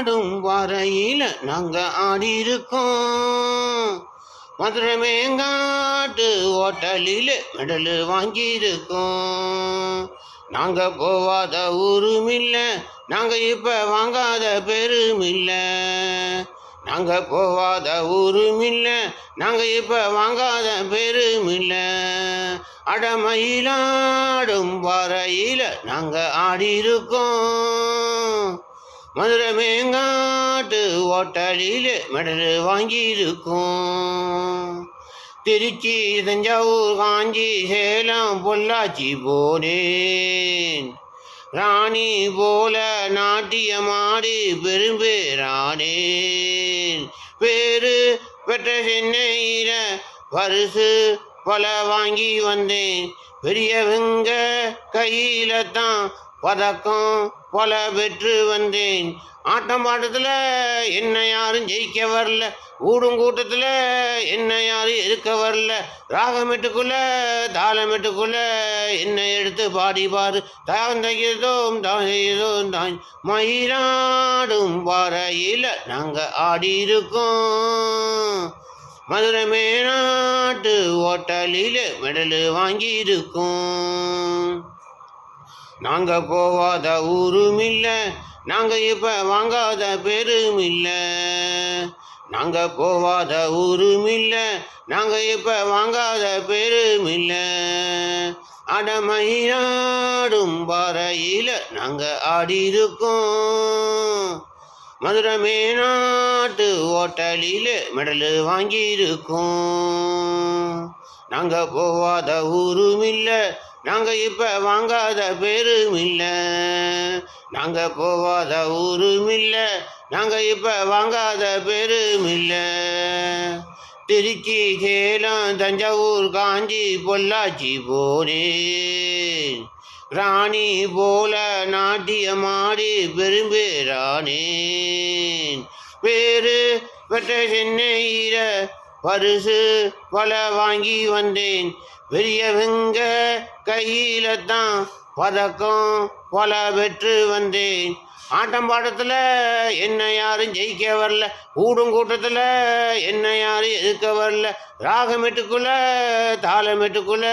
மயிலாடும் வரையில நாங்க ஆடி இருக்கோம். மதுரை மேங்காட்டு ஹோட்டலில் மெடல் வாங்கியிருக்கோம். நாங்க போவாத ஊருமில்ல, நாங்க இப்ப வாங்காத பெருமில்ல. நாங்க போவாத ஊருமில்ல, நாங்க இப்ப வாங்காத பெருமில்ல. அடமயிலாடும் வரையில நாங்க ஆடி இருக்கோம். மதுரை மேங்காட்டு ஹோட்டலில் மெடல் வாங்கியிருக்கோம். திருச்சி, தஞ்சாவூர், காஞ்சி, சேலம், பொள்ளாச்சி போனேன். ராணி போல நாட்டியமாடி பெரும்பேரானேன். பேரு பெற்ற சென்னையில பரிசு பல வாங்கி வந்தேன். பெரியவங்க கையில தான் பதக்கம் பல பெற்று வந்தேன். ஆட்டம் பாட்டத்தில் என்ன யாரும் ஜெயிக்க வரல, ஊடும் கூட்டத்தில் என்ன யாரும் இருக்க வரல. ராகமெட்டுக்குள்ள தாளமெட்டுக்குள்ள என்ன எடுத்து பாடி பாரு. தாழ்ந்தோம் தாழ்ந்தோம் தான் மயிலாடும் வரையில நாங்கள் ஆடி இருக்கோம். மதுரை மேனாட்டு ஹோட்டலில் மெடல் வாங்கியிருக்கோம். நாங்க போவாத ஊருமில்ல, நாங்க இப்ப வாங்காத பெருமில்ல. நாங்க போவாத ஊருமில்ல, நாங்க இப்ப வாங்காத பெருமில்ல. அடமயிலாடும் வரையில நாங்க ஆடி இருக்கோம். மதுரை மேனாட்டு ஹோட்டலில் மெடல் வாங்கியிருக்கோம். நாங்க போவாத ஊருமில்ல, நாங்க இப்ப வாங்காத பெருமில்ல. நாங்க போவாத ஊருமில்ல, நாங்க இப்ப வாங்காத பெருமில்ல. திருச்சி, சேலம், தஞ்சாவூர், காஞ்சி, பொள்ளாச்சி போனேன். ராணி போல நாட்டியமாடி பெரும்பேரானேன். பேரு பெற்ற சென்னையில பரிசு பல வாங்கி வந்தேன். பெரியவங்க கையில தான் பதக்கம் பல பெற்று வந்தேன். ஆட்டம் பாட்டத்தில் என்ன யாரும் ஜெயிக்க வரல, ஊடும் கூட்டத்தில் என்ன யாரும் எதிர்க்க வரல. ராகமெட்டுக்குள்ள தாளமெட்டுக்குள்ள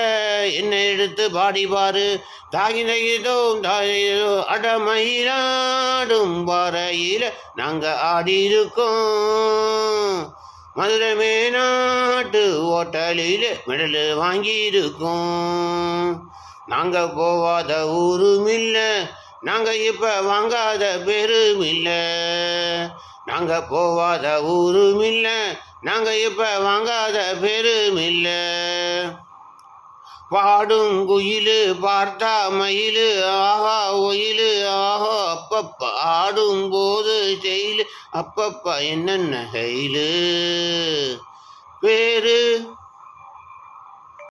என்ன எடுத்து பாடி பாரு. தாகிதோம் தாகிதோ அடமயிலாடும் வரையில நாங்கள் ஆடி இருக்கோம். மதுரை மேனாட்டு ஹோட்டலில் மெடல் வாங்கியிருக்கோம். நாங்க போவாத ஊருமில்ல, நாங்க இப்ப வாங்காத பெருமில்ல. நாங்க போவாத ஊருமில்ல, நாங்க இப்ப வாங்காத பெருமில்ல. பாடும் குயிலு பார்த்தா மயிலு ஆஹா ஒயிலு ஆஹா அப்பப்பா. ஆடும் போது செயலு அப்பப்பா என்னென்ன செயலு. பேரு